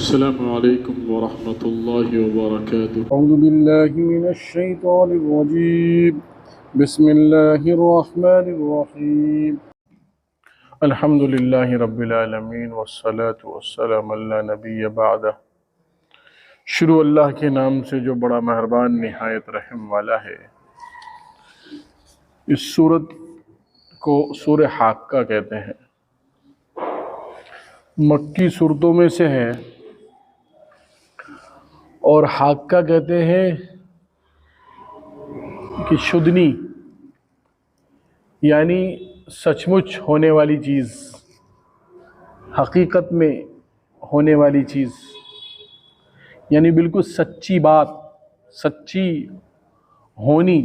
السلام علیکم ورحمۃ اللہ وبرکاتہ۔ اعوذ باللہ من الشیطان الرجیم، بسم اللہ الرحمن الرحیم، الحمد للہ رب العالمین والصلاة والسلام علی نبی بعدہ۔ شروع اللہ کے نام سے جو بڑا مہربان نہایت رحم والا ہے۔ اس سورت کو سورہ حاقہ کہتے ہیں، مکی سورتوں میں سے ہے، اور حاقہ کہتے ہیں کہ شدنی، یعنی سچ مچ ہونے والی چیز، حقیقت میں ہونے والی چیز، یعنی بالکل سچی بات، سچی ہونی،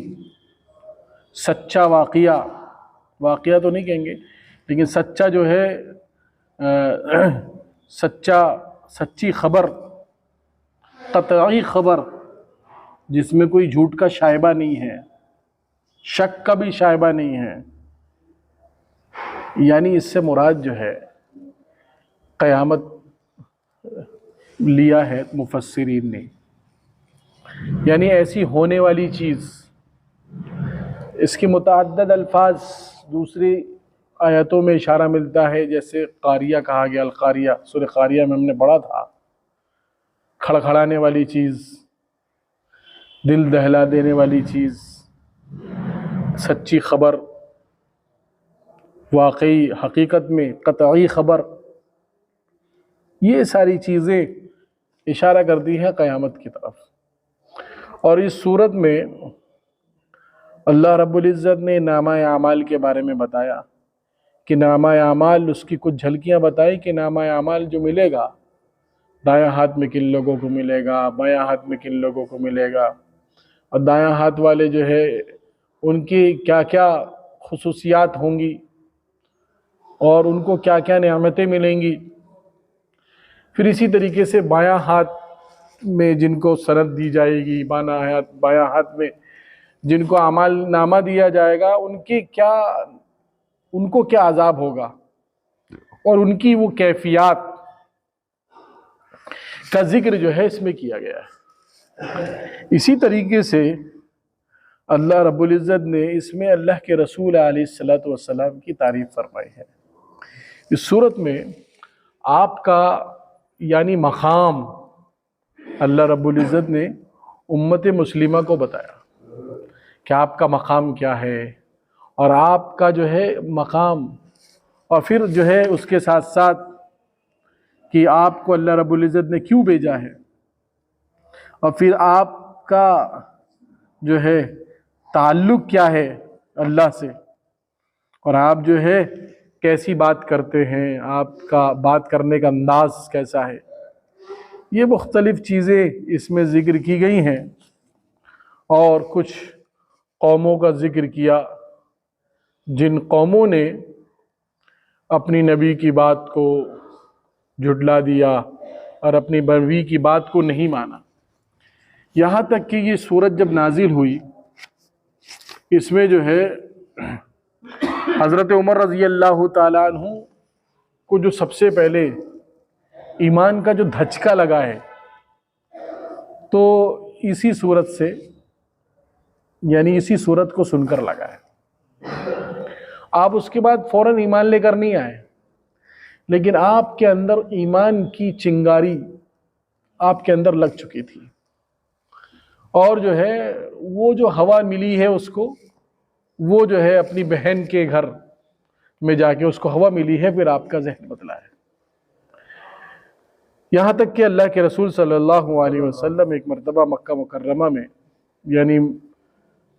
سچا واقعہ تو نہیں کہیں گے، لیکن سچا جو ہے سچی خبر، قطعی خبر، جس میں کوئی جھوٹ کا شائبہ نہیں ہے، شک کا بھی شائبہ نہیں ہے۔ یعنی اس سے مراد جو ہے قیامت لیا ہے مفسرین نے، یعنی ایسی ہونے والی چیز۔ اس کے متعدد الفاظ دوسری آیتوں میں اشارہ ملتا ہے، جیسے قاریہ کہا گیا، القاریہ، سورہ قاریہ میں ہم نے پڑھا تھا، کھڑکھڑانے والی چیز، دل دہلا دینے والی چیز، سچی خبر، واقعی حقیقت میں قطعی خبر، یہ ساری چیزیں اشارہ کرتی ہیں قیامت کی طرف۔ اور اس صورت میں اللہ رب العزت نے نامہ اعمال کے بارے میں بتایا کہ نامہ اعمال، اس کی کچھ جھلکیاں بتائی کہ نامہ اعمال جو ملے گا، دایاں ہاتھ میں کن لوگوں کو ملے گا، بایاں ہاتھ میں کن لوگوں کو ملے گا، اور دایاں ہاتھ والے جو ہے ان کی کیا کیا خصوصیات ہوں گی، اور ان کو کیا کیا نعمتیں ملیں گی۔ پھر اسی طریقے سے بایاں ہاتھ میں جن کو سند دی جائے گی، بایاں ہاتھ میں جن کو اعمال نامہ دیا جائے گا، ان کو کیا عذاب ہوگا، اور ان کی وہ کیفیات کا ذکر جو ہے اس میں کیا گیا ہے۔ اسی طریقے سے اللہ رب العزت نے اس میں اللہ کے رسول علیہ السلام کی تعریف فرمائی ہے۔ اس صورت میں آپ کا یعنی مقام اللہ رب العزت نے امت مسلمہ کو بتایا کہ آپ کا مقام کیا ہے، اور آپ کا جو ہے مقام، اور پھر جو ہے اس کے ساتھ ساتھ کہ آپ کو اللہ رب العزت نے کیوں بھیجا ہے، اور پھر آپ کا جو ہے تعلق کیا ہے اللہ سے، اور آپ جو ہے کیسی بات کرتے ہیں، آپ کا بات کرنے کا انداز کیسا ہے، یہ مختلف چیزیں اس میں ذکر کی گئی ہیں۔ اور کچھ قوموں کا ذکر کیا جن قوموں نے اپنی نبی کی بات کو جھٹلا دیا اور اپنی نبی کی بات کو نہیں مانا، یہاں تک کہ یہ سورت جب نازل ہوئی، اس میں جو ہے حضرت عمر رضی اللہ تعالیٰ عنہ کو جو سب سے پہلے ایمان کا جو دھچکا لگا ہے، تو اسی صورت سے، یعنی اسی صورت کو سن کر لگا ہے۔ آپ اس کے بعد فوراً ایمان لے کر نہیں آئے، لیکن آپ کے اندر ایمان کی چنگاری آپ کے اندر لگ چکی تھی، اور جو ہے وہ جو ہوا ملی ہے اس کو، وہ جو ہے اپنی بہن کے گھر میں جا کے اس کو ہوا ملی ہے، پھر آپ کا ذہن بدلا ہے۔ یہاں تک کہ اللہ کے رسول صلی اللہ علیہ وسلم ایک مرتبہ مکہ مکرمہ میں، یعنی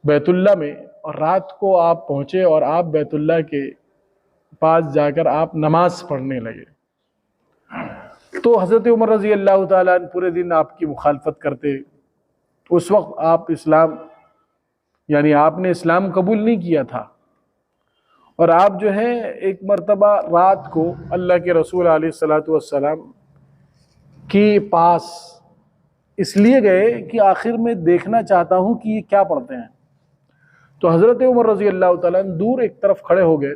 بیت اللہ میں، اور رات کو آپ پہنچے، اور آپ بیت اللہ کے پاس جا کر آپ نماز پڑھنے لگے، تو حضرت عمر رضی اللہ تعالیٰ عنہ پورے دن آپ کی مخالفت کرتے۔ اس وقت آپ نے اسلام قبول نہیں کیا تھا، اور آپ جو ہے ایک مرتبہ رات کو اللہ کے رسول علیہ السلام کے پاس اس لیے گئے کہ آخر میں دیکھنا چاہتا ہوں کہ یہ کیا پڑھتے ہیں۔ تو حضرت عمر رضی اللہ تعالیٰ عنہ دور ایک طرف کھڑے ہو گئے،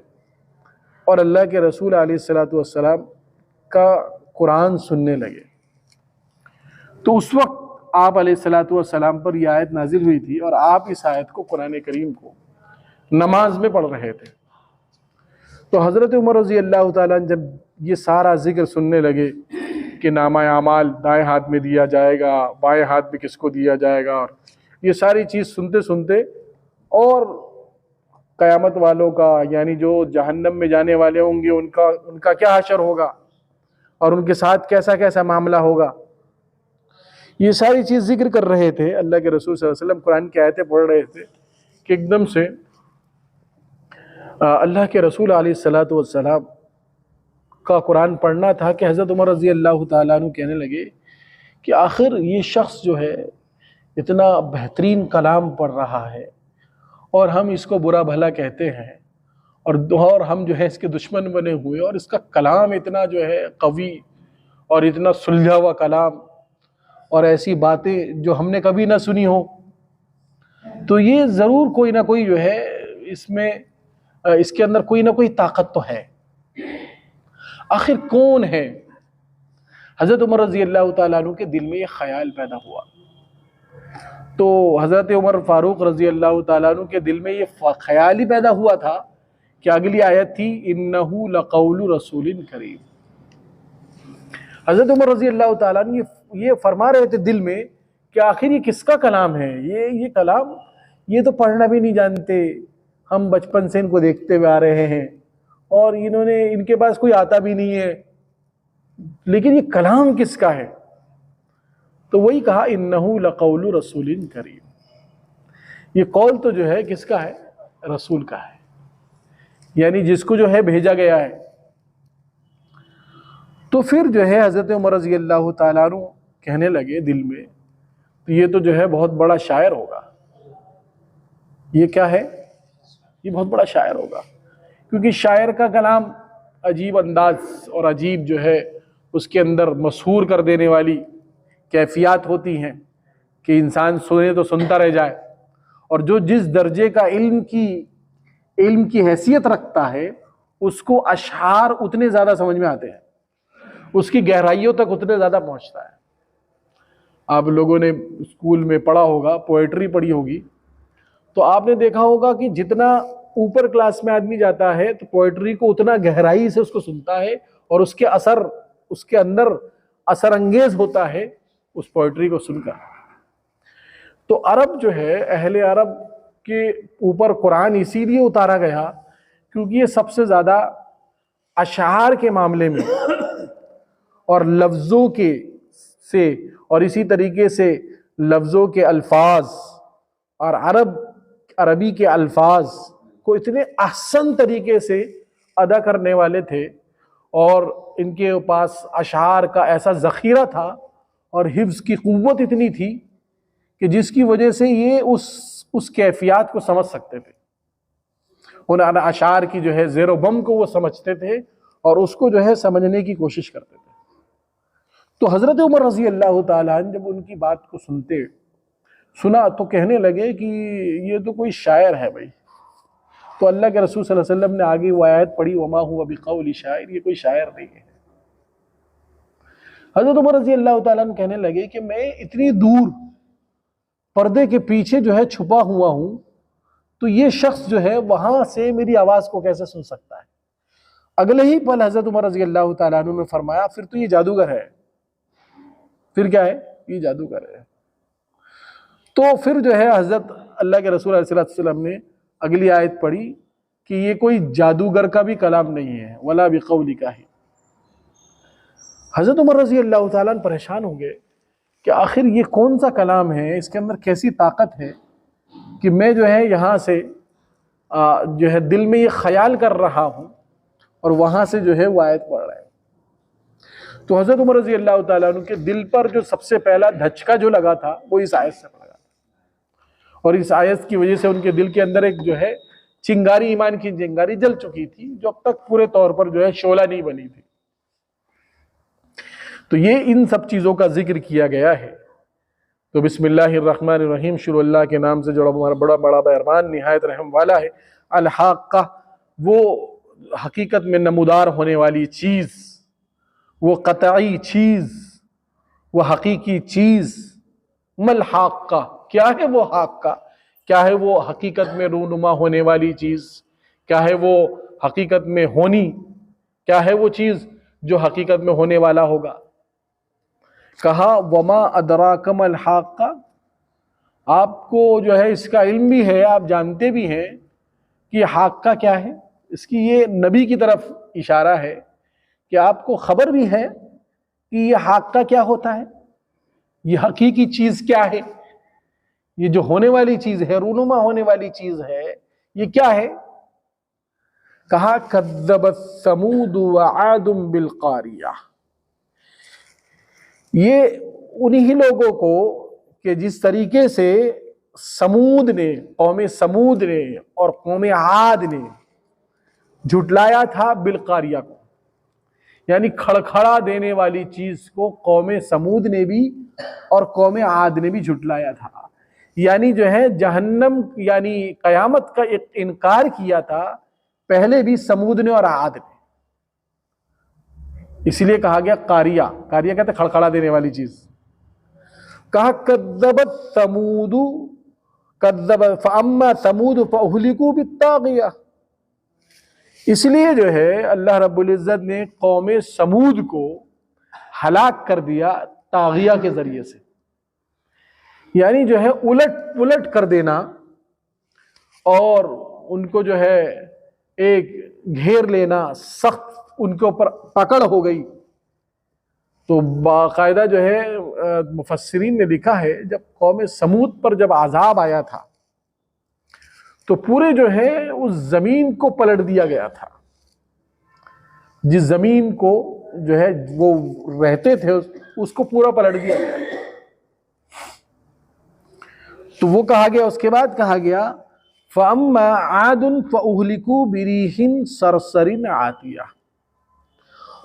اور اللہ کے رسول علیہ السلام کا قرآن سننے لگے۔ تو اس وقت آپ علیہ الصلوۃ والسلام پر یہ آیت نازل ہوئی تھی، اور آپ اس آیت کو قرآن کریم کو نماز میں پڑھ رہے تھے۔ تو حضرت عمر رضی اللہ تعالیٰ جب یہ سارا ذکر سننے لگے کہ نامہ اعمال دائیں ہاتھ میں دیا جائے گا، بائیں ہاتھ میں کس کو دیا جائے گا، اور یہ ساری چیز سنتے سنتے، اور قیامت والوں کا یعنی جو جہنم میں جانے والے ہوں گے ان کا کیا حشر ہوگا، اور ان کے ساتھ کیسا کیسا معاملہ ہوگا، یہ ساری چیز ذکر کر رہے تھے۔ اللہ کے رسول صلی اللہ علیہ وسلم قرآن کی آیتیں پڑھ رہے تھے کہ ایک دم سے اللہ کے رسول علیہ الصلوۃ والسلام کا قرآن پڑھنا تھا کہ حضرت عمر رضی اللہ تعالیٰ عنہ کہنے لگے کہ آخر یہ شخص جو ہے اتنا بہترین کلام پڑھ رہا ہے، اور ہم اس کو برا بھلا کہتے ہیں، اور ہم جو ہے اس کے دشمن بنے ہوئے، اور اس کا کلام اتنا جو ہے قوی اور اتنا سلجھا ہوا کلام، اور ایسی باتیں جو ہم نے کبھی نہ سنی ہو، تو یہ ضرور کوئی نہ کوئی جو ہے اس کے اندر کوئی نہ کوئی طاقت تو ہے۔ آخر کون ہے؟ حضرت عمر رضی اللہ تعالیٰ عنہ کے دل میں یہ خیال پیدا ہوا۔ تو حضرت عمر فاروق رضی اللہ تعالیٰ عنہ کے دل میں یہ خیال ہی پیدا ہوا تھا کہ اگلی آیت تھی اِنَّهُ لَقَوْلُ رَسُولٍ کریم۔ حضرت عمر رضی اللہ تعالیٰ عنہ یہ فرما رہے تھے دل میں کہ آخر یہ کس کا کلام ہے؟ یہ کلام، یہ تو پڑھنا بھی نہیں جانتے، ہم بچپن سے ان کو دیکھتے ہوئے آ رہے ہیں، اور ان کے پاس کوئی آتا بھی نہیں ہے، لیکن یہ کلام کس کا ہے؟ تو وہی کہا اِنَّهُ لَقَوْلُ رَسُولٍ کریم، یہ قول تو جو ہے کس کا ہے؟ رسول کا ہے، یعنی جس کو جو ہے بھیجا گیا ہے۔ تو پھر جو ہے حضرت عمر رضی اللہ تعالیٰ عنہ کہنے لگے دل میں، تو یہ تو جو ہے بہت بڑا شاعر ہوگا۔ یہ کیا ہے؟ یہ بہت بڑا شاعر ہوگا، کیونکہ شاعر کا کلام عجیب انداز اور عجیب جو ہے اس کے اندر مسحور کر دینے والی کیفیات ہوتی ہیں کہ انسان سنے تو سنتا رہ جائے، اور جو جس درجے کا علم کی حیثیت رکھتا ہے اس کو اشعار اتنے زیادہ سمجھ میں آتے ہیں، اس کی گہرائیوں تک اتنے زیادہ پہنچتا ہے۔ آپ لوگوں نے اسکول میں پڑھا ہوگا، پوئٹری پڑھی ہوگی، تو آپ نے دیکھا ہوگا کہ جتنا اوپر کلاس میں آدمی جاتا ہے تو پوئٹری کو اتنا گہرائی سے اس کو سنتا ہے، اور اس کے اندر اثر انگیز ہوتا ہے اس پوئٹری کو سن کر۔ تو عرب جو ہے، اہل عرب کے اوپر قرآن اسی لیے اتارا گیا کیونکہ یہ سب سے زیادہ اشعار کے معاملے میں اور لفظوں سے اور اسی طریقے سے لفظوں کے الفاظ اور عربی کے الفاظ کو اتنے احسن طریقے سے ادا کرنے والے تھے، اور ان کے پاس اشعار کا ایسا ذخیرہ تھا اور حفظ کی قوت اتنی تھی کہ جس کی وجہ سے یہ اس کیفیات کو سمجھ سکتے تھے، ان اشعار کی جو ہے زیر و بم کو وہ سمجھتے تھے اور اس کو جو ہے سمجھنے کی کوشش کرتے تھے۔ تو حضرت عمر رضی اللہ تعالیٰ عنہ جب ان کی بات کو سنا تو کہنے لگے کہ یہ تو کوئی شاعر ہے بھائی۔ تو اللہ کے رسول صلی اللہ علیہ وسلم نے آگے وہ آیت پڑھی وما هو بقول شاعر، یہ کوئی شاعر نہیں ہے۔ حضرت عمر رضی اللہ تعالیٰ عنہ کہنے لگے کہ میں اتنی دور پردے کے پیچھے جو ہے چھپا ہوا ہوں، تو یہ شخص جو ہے وہاں سے میری آواز کو کیسے سن سکتا ہے؟ اگلے ہی پل حضرت عمر رضی اللہ تعالیٰ عنہ نے فرمایا پھر تو یہ جادوگر ہے۔ پھر کیا ہے؟ یہ جادوگر ہے۔ تو پھر جو ہے حضرت اللہ کے رسول علیہ السلام نے اگلی آیت پڑھی کہ یہ کوئی جادوگر کا بھی کلام نہیں ہے، ولا بقول کاہن۔ حضرت عمر رضی اللہ تعالیٰ عنہ پریشان ہوں گے کہ آخر یہ کون سا کلام ہے، اس کے اندر کیسی طاقت ہے کہ میں جو ہے یہاں سے جو ہے دل میں یہ خیال کر رہا ہوں اور وہاں سے جو ہے وہ آیت پڑھ رہا ہے۔ تو حضرت عمر رضی اللہ تعالیٰ عنہ کے دل پر جو سب سے پہلا دھچکا جو لگا تھا وہ اس آیت سے لگا تھا، اور اس آیت کی وجہ سے ان کے دل کے اندر ایک جو ہے چنگاری، ایمان کی چنگاری جل چکی تھی جو اب تک پورے طور پر جو ہے شعلہ نہیں بنی تھی۔ تو یہ ان سب چیزوں کا ذکر کیا گیا ہے۔ تو بسم اللہ الرحمن الرحیم، شروع اللہ کے نام سے جو بڑا بڑا مہربان نہایت رحم والا ہے۔ الحاقہ، وہ حقیقت میں نمودار ہونے والی چیز، وہ قطعی چیز، وہ حقیقی چیز، مل حاقہ، کیا ہے وہ حاقہ، کیا ہے وہ حقیقت میں رونما ہونے والی چیز، کیا ہے وہ حقیقت میں ہونی، کیا ہے وہ چیز جو حقیقت میں ہونے والا ہوگا۔ کہا وما ادراک ما الحاقہ، آپ کو جو ہے اس کا علم بھی ہے، آپ جانتے بھی ہیں کہ حاقہ کیا ہے۔ اس کی یہ نبی کی طرف اشارہ ہے کہ آپ کو خبر بھی ہے کہ یہ حاقہ کیا ہوتا ہے، یہ حقیقی چیز کیا ہے، یہ جو ہونے والی چیز ہے، رونما ہونے والی چیز ہے، یہ کیا ہے۔ کہا کذبت ثمود وعاد بالقاریہ، یہ انہی لوگوں کو کہ جس طریقے سے سمود نے، قوم سمود نے اور قوم عاد نے جھٹلایا تھا بالقاریہ کو، یعنی کھڑکھڑا دینے والی چیز کو قوم سمود نے بھی اور قوم عاد نے بھی جھٹلایا تھا، یعنی جو ہے جہنم یعنی قیامت کا ایک انکار کیا تھا پہلے بھی سمود نے اور عاد نے، اسی لیے کہا گیا قاریہ، قاریہ کہتے ہیں کھڑکھڑا دینے والی چیز۔ کہا کذبت ثمود، کذب فاما ثمود فاہلکوا بالطاغیہ، اس لیے جو ہے اللہ رب العزت نے قوم سمود کو ہلاک کر دیا طاغیہ کے ذریعے سے، یعنی جو ہے الٹ پلٹ کر دینا اور ان کو جو ہے ایک گھیر لینا، سخت ان کے اوپر پکڑ ہو گئی۔ تو باقاعدہ جو ہے مفسرین نے لکھا ہے جب قوم سمود پر جب عذاب آیا تھا تو پورے جو ہے اس زمین کو پلٹ دیا گیا تھا، جس زمین کو جو ہے وہ رہتے تھے اس کو پورا پلٹ دیا گیا۔ تو وہ کہا گیا، اس کے بعد کہا گیا فَأَمَّا عَادٌ فَأُهْلِكُوا بِرِيحٍ صَرْصَرٍ عَاتِيَةٍ،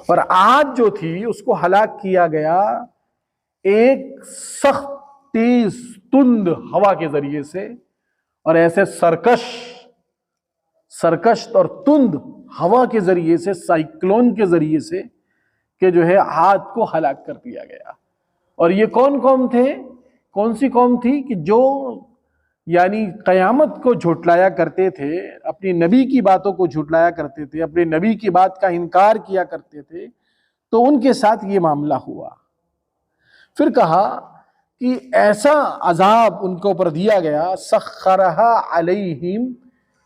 اور عاد جو تھی اس کو ہلاک کیا گیا ایک سخت تیز تند ہوا کے ذریعے سے، اور ایسے سرکش اور تند ہوا کے ذریعے سے، سائیکلون کے ذریعے سے کہ جو ہے عاد کو ہلاک کر دیا گیا۔ اور یہ کون قوم تھے، کون سی قوم تھی کہ جو یعنی قیامت کو جھٹلایا کرتے تھے، اپنی نبی کی باتوں کو جھٹلایا کرتے تھے، اپنے نبی کی بات کا انکار کیا کرتے تھے، تو ان کے ساتھ یہ معاملہ ہوا۔ پھر کہا کہ ایسا عذاب ان کو اوپر دیا گیا، سخرها علیہم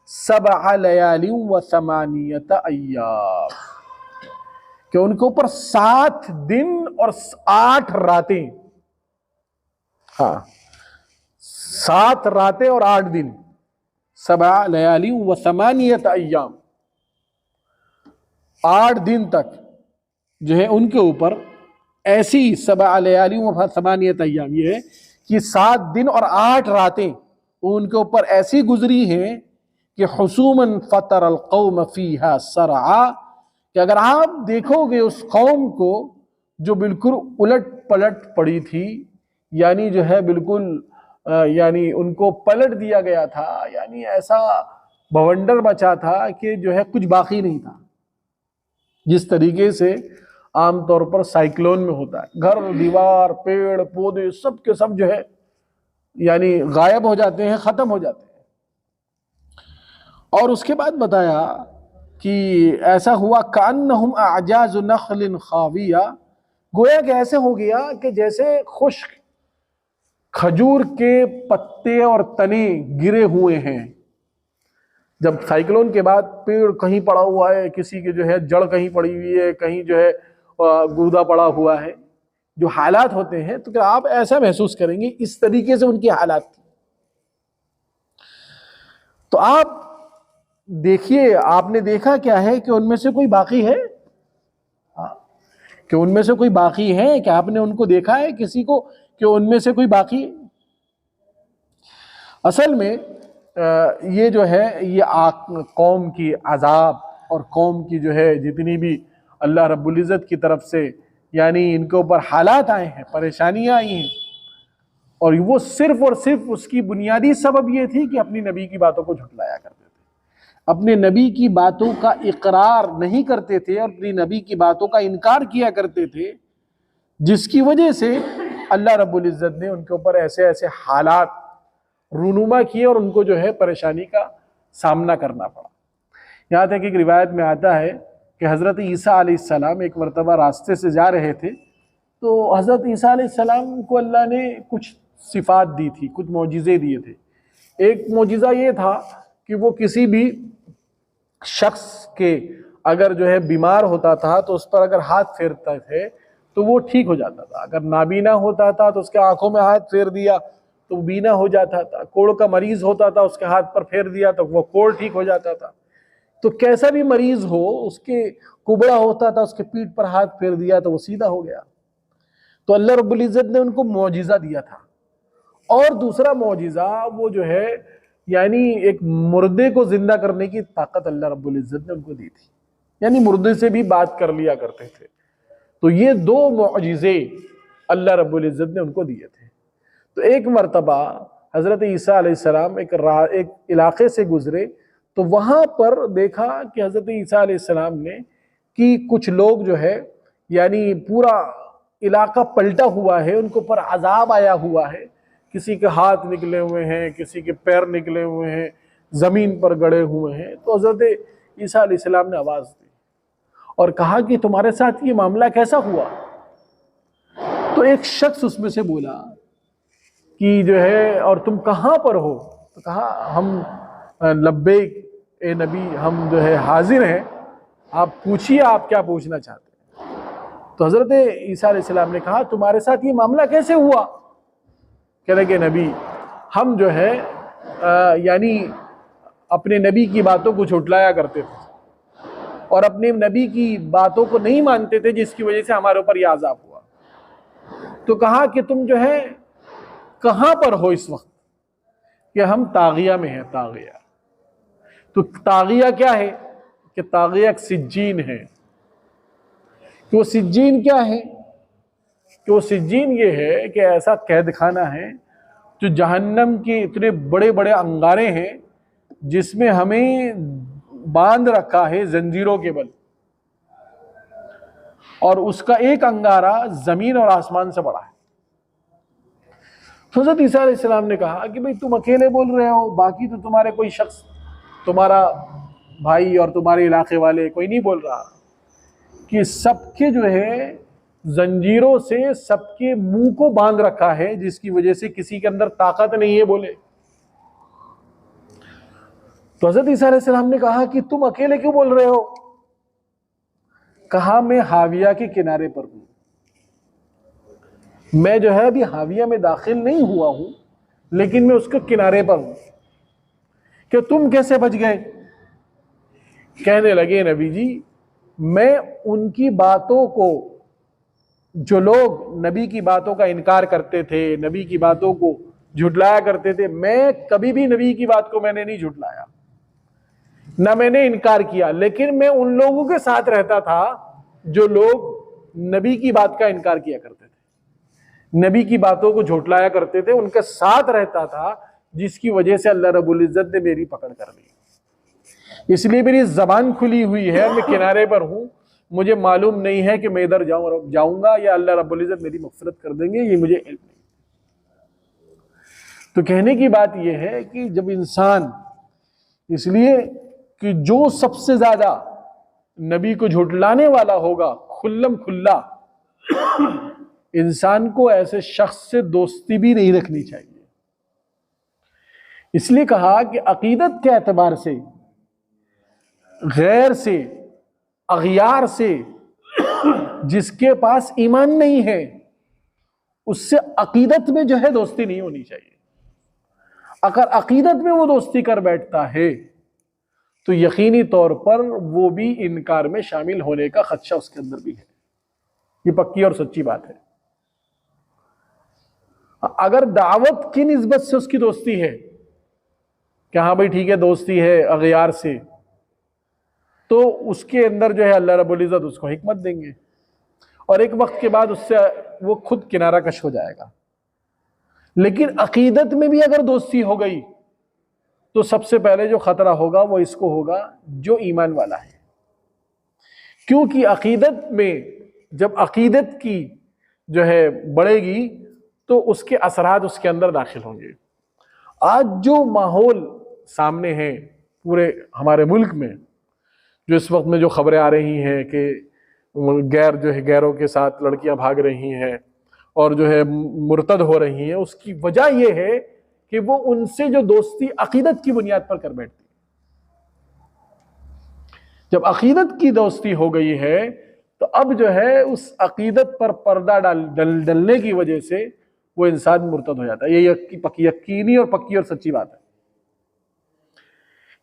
7 لیال و 8 ایام، کہ ان کے اوپر 7 دن اور 8 راتیں، 7 راتیں اور 8 دن، 7 لیال و 8 ایام، 8 دن تک جو ہے ان کے اوپر ایسی 7 لیال و 8 ایام، یہ ہے کہ 7 دن اور 8 راتیں ان کے اوپر ایسی گزری ہیں کہ حسوماً فطر القوم فیہا سرعا، کہ اگر آپ دیکھو گے اس قوم کو جو بالکل الٹ پلٹ پڑی تھی، یعنی جو ہے بالکل یعنی ان کو پلٹ دیا گیا تھا، یعنی ایسا بونڈر بچا تھا کہ جو ہے کچھ باقی نہیں تھا، جس طریقے سے عام طور پر سائیکلون میں ہوتا ہے، گھر دیوار پیڑ پودے سب کے سب جو ہے یعنی غائب ہو جاتے ہیں، ختم ہو جاتے ہیں۔ اور اس کے بعد بتایا کہ ایسا ہوا کأنہم اعجاز نخل خاویہ، گویا کہ ایسے ہو گیا کہ جیسے خشک کھجور کے پتے اور تنے گرے ہوئے ہیں۔ جب سائیکلون کے بعد پیڑ کہیں پڑا ہوا ہے، کسی کے جو ہے جڑ کہیں پڑی ہوئی ہے، کہیں جو ہے گودا پڑا ہوا ہے، جو حالات ہوتے ہیں تو کہ آپ ایسا محسوس کریں گے، اس طریقے سے ان کی حالات تھی۔ تو آپ دیکھیے، آپ نے دیکھا کیا ہے کہ ان میں سے کوئی باقی ہے، کہ ان میں سے کوئی باقی ہے، کہ آپ نے ان کو دیکھا ہے کسی کو کہ ان میں سے کوئی باقی؟ اصل میں یہ جو ہے یہ قوم کی عذاب اور قوم کی جو ہے جتنی بھی اللہ رب العزت کی طرف سے یعنی ان کے اوپر حالات آئے ہیں، پریشانیاں آئی ہیں، اور وہ صرف اور صرف اس کی بنیادی سبب یہ تھی کہ اپنی نبی کی باتوں کو جھٹلایا کرتے تھے، اپنے نبی کی باتوں کا اقرار نہیں کرتے تھے اور اپنی نبی کی باتوں کا انکار کیا کرتے تھے، جس کی وجہ سے اللہ رب العزت نے ان کے اوپر ایسے ایسے حالات رونما کیے اور ان کو جو ہے پریشانی کا سامنا کرنا پڑا۔ یہاں تک ایک روایت میں آتا ہے کہ حضرت عیسیٰ علیہ السلام ایک مرتبہ راستے سے جا رہے تھے، تو حضرت عیسیٰ علیہ السلام کو اللہ نے کچھ صفات دی تھی، کچھ معجزے دیے تھے۔ ایک معجزہ یہ تھا کہ وہ کسی بھی شخص کے اگر جو ہے بیمار ہوتا تھا تو اس پر اگر ہاتھ پھیرتے تھے تو وہ ٹھیک ہو جاتا تھا، اگر نابینا ہوتا تھا تو اس کے آنکھوں میں ہاتھ پھیر دیا تو وہ بینا ہو جاتا تھا، کوڑ کا مریض ہوتا تھا اس کے ہاتھ پر پھیر دیا تو وہ کوڑ ٹھیک ہو جاتا تھا۔ تو کیسا بھی مریض ہو، اس کے کبڑا ہوتا تھا اس کے پیٹھ پر ہاتھ پھیر دیا تو وہ سیدھا ہو گیا۔ تو اللہ رب العزت نے ان کو معجزہ دیا تھا۔ اور دوسرا معجزہ وہ جو ہے یعنی ایک مردے کو زندہ کرنے کی طاقت اللہ رب العزت نے ان کو دی تھی، یعنی مردے سے بھی بات کر لیا کرتے تھے۔ تو یہ دو معجزے اللہ رب العزت نے ان کو دیے تھے۔ تو ایک مرتبہ حضرت عیسیٰ علیہ السلام ایک علاقے سے گزرے تو وہاں پر دیکھا کہ حضرت عیسیٰ علیہ السلام نے کہ کچھ لوگ جو ہے یعنی پورا علاقہ پلٹا ہوا ہے، ان کو پر عذاب آیا ہوا ہے، کسی کے ہاتھ نکلے ہوئے ہیں، کسی کے پیر نکلے ہوئے ہیں، زمین پر گڑے ہوئے ہیں۔ تو حضرت عیسیٰ علیہ السلام نے آواز دی اور کہا کہ تمہارے ساتھ یہ معاملہ کیسا ہوا؟ تو ایک شخص اس میں سے بولا کہ جو ہے اور تم کہاں پر ہو؟ تو کہا ہم لبیک اے نبی، ہم جو ہے حاضر ہیں، آپ پوچھیے آپ کیا پوچھنا چاہتے ہیں۔ تو حضرت عیسیٰ علیہ السلام نے کہا تمہارے ساتھ یہ معاملہ کیسے ہوا؟ کہہ لگے نبی ہم جو ہے یعنی اپنے نبی کی باتوں کو جھٹلایا کرتے تھے اور اپنے نبی کی باتوں کو نہیں مانتے تھے، جس کی وجہ سے ہمارے اوپر یہ عذاب ہوا۔ تو کہا کہ تم جو ہے کہاں پر ہو اس وقت؟ کہ ہم طاغیہ میں ہیں، طاغیہ۔ تو طاغیہ کیا ہے؟ کہ طاغیہ ایک سجین ہے۔ کہ وہ سجین کیا ہے؟ کہ وہ سجین یہ ہے کہ ایسا قید خانہ ہے جو جہنم کے اتنے بڑے بڑے انگارے ہیں جس میں ہمیں باندھ رکھا ہے زنجیروں کے بل، اور اس کا ایک انگارہ زمین اور آسمان سے بڑا ہے۔ حضرت عیسیٰ علیہ السلام نے کہا کہ بھئی تم اکیلے بول رہے ہو، باقی تو تمہارے کوئی شخص، تمہارا بھائی اور تمہارے علاقے والے کوئی نہیں بول رہا؟ کہ سب کے جو ہے زنجیروں سے سب کے منہ کو باندھ رکھا ہے، جس کی وجہ سے کسی کے اندر طاقت نہیں ہے بولے۔ تو حضرت عیسیٰ علیہ السلام نے کہا کہ تم اکیلے کیوں بول رہے ہو؟ کہا میں حاویہ کے کنارے پر ہوں، میں جو ہے ابھی حاویہ میں داخل نہیں ہوا ہوں لیکن میں اس کے کنارے پر ہوں۔ کہ تم کیسے بچ گئے؟ کہنے لگے نبی جی میں ان کی باتوں کو، جو لوگ نبی کی باتوں کا انکار کرتے تھے، نبی کی باتوں کو جھٹلایا کرتے تھے، میں کبھی بھی نبی کی بات کو میں نے نہیں جھٹلایا، نہ میں نے انکار کیا، لیکن میں ان لوگوں کے ساتھ رہتا تھا جو لوگ نبی کی بات کا انکار کیا کرتے تھے، نبی کی باتوں کو جھٹلایا کرتے تھے، ان کے ساتھ رہتا تھا، جس کی وجہ سے اللہ رب العزت نے میری پکڑ کر لی۔ اس لیے میری زبان کھلی ہوئی ہے، میں کنارے پر ہوں، مجھے معلوم نہیں ہے کہ میں ادھر جاؤں گا یا اللہ رب العزت میری مغفرت کر دیں گے، یہ مجھے علم نہیں۔ تو کہنے کی بات یہ ہے کہ جب انسان، اس لیے کہ جو سب سے زیادہ نبی کو جھٹلانے والا ہوگا کھلم کھلا، انسان کو ایسے شخص سے دوستی بھی نہیں رکھنی چاہیے۔ اس لیے کہا کہ عقیدت کے اعتبار سے غیر سے، اغیار سے، جس کے پاس ایمان نہیں ہے اس سے عقیدت میں جو ہے دوستی نہیں ہونی چاہیے۔ اگر عقیدت میں وہ دوستی کر بیٹھتا ہے تو یقینی طور پر وہ بھی انکار میں شامل ہونے کا خدشہ اس کے اندر بھی ہے، یہ پکی اور سچی بات ہے۔ اگر دعوت کی نسبت سے اس کی دوستی ہے کہ ہاں بھائی ٹھیک ہے دوستی ہے اغیار سے، تو اس کے اندر جو ہے اللہ رب العزت اس کو حکمت دیں گے اور ایک وقت کے بعد اس سے وہ خود کنارہ کش ہو جائے گا۔ لیکن عقیدت میں بھی اگر دوستی ہو گئی تو سب سے پہلے جو خطرہ ہوگا وہ اس کو ہوگا جو ایمان والا ہے، کیونکہ عقیدت میں جب عقیدت کی جو ہے بڑھے گی تو اس کے اثرات اس کے اندر داخل ہوں گے۔ آج جو ماحول سامنے ہے پورے ہمارے ملک میں، جو اس وقت میں جو خبریں آ رہی ہیں کہ غیروں کے ساتھ لڑکیاں بھاگ رہی ہیں اور جو ہے مرتد ہو رہی ہیں، اس کی وجہ یہ ہے کہ وہ ان سے جو دوستی عقیدت کی بنیاد پر کر بیٹھتی۔ جب عقیدت کی دوستی ہو گئی ہے تو اب جو ہے اس عقیدت پر پردہ ڈلنے کی وجہ سے وہ انسان مرتد ہو جاتا ہے۔ یہ یقینی اور پکی اور سچی بات ہے۔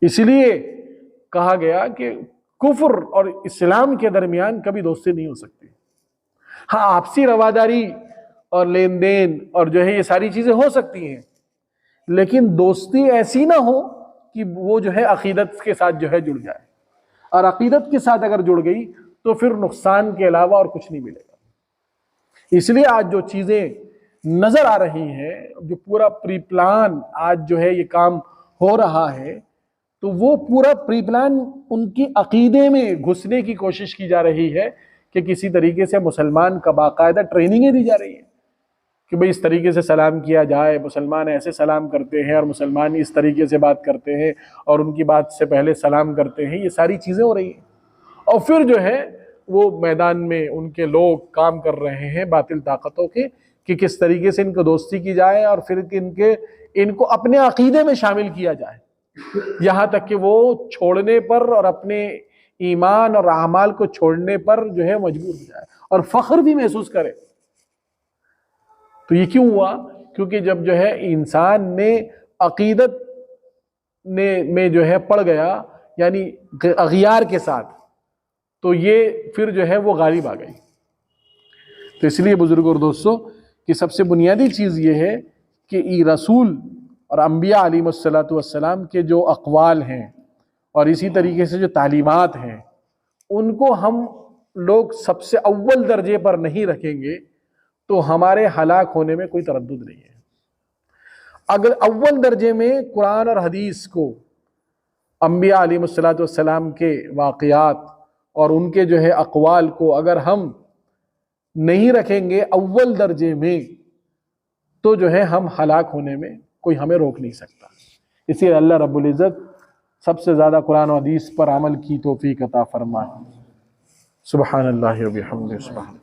اس لیے کہا گیا کہ کفر اور اسلام کے درمیان کبھی دوستی نہیں ہو سکتی۔ ہاں، آپسی رواداری اور لین دین اور جو ہے یہ ساری چیزیں ہو سکتی ہیں، لیکن دوستی ایسی نہ ہو کہ وہ جو ہے عقیدت کے ساتھ جو ہے جڑ جائے، اور عقیدت کے ساتھ اگر جڑ گئی تو پھر نقصان کے علاوہ اور کچھ نہیں ملے گا۔ اس لیے آج جو چیزیں نظر آ رہی ہیں، جو پورا پری پلان آج جو ہے یہ کام ہو رہا ہے، تو وہ پورا پری پلان ان کی عقیدے میں گھسنے کی کوشش کی جا رہی ہے کہ کسی طریقے سے مسلمان کا باقاعدہ ٹریننگیں دی جا رہی ہیں کہ بھئی اس طریقے سے سلام کیا جائے، مسلمان ایسے سلام کرتے ہیں اور مسلمان اس طریقے سے بات کرتے ہیں اور ان کی بات سے پہلے سلام کرتے ہیں۔ یہ ساری چیزیں ہو رہی ہیں، اور پھر جو ہے وہ میدان میں ان کے لوگ کام کر رہے ہیں باطل طاقتوں کے کہ کس طریقے سے ان کو دوستی کی جائے اور پھر ان کو اپنے عقیدے میں شامل کیا جائے، یہاں تک کہ وہ چھوڑنے پر اور اپنے ایمان اور اعمال کو چھوڑنے پر جو ہے مجبور ہو جائے اور فخر بھی محسوس کرے۔ تو یہ کیوں ہوا؟ کیونکہ جب جو ہے انسان نے عقیدت میں جو ہے پڑ گیا، یعنی اغیار کے ساتھ، تو یہ پھر جو ہے وہ غالب آ گئی۔ تو اس لیے بزرگوں اور دوستوں کہ سب سے بنیادی چیز یہ ہے کہ رسول اور انبیاء علیہ السلام کے جو اقوال ہیں اور اسی طریقے سے جو تعلیمات ہیں، ان کو ہم لوگ سب سے اول درجے پر نہیں رکھیں گے تو ہمارے ہلاک ہونے میں کوئی تردد نہیں ہے۔ اگر اول درجے میں قرآن اور حدیث کو، انبیاء علیہ السلام کے واقعات اور ان کے جو ہے اقوال کو اگر ہم نہیں رکھیں گے اول درجے میں، تو جو ہے ہم ہلاک ہونے میں کوئی ہمیں روک نہیں سکتا۔ اسی لیے اللہ رب العزت سب سے زیادہ قرآن و حدیث پر عمل کی توفیق عطا فرمائے۔ سبحان اللہ و بحمدہ، سبحان اللہ۔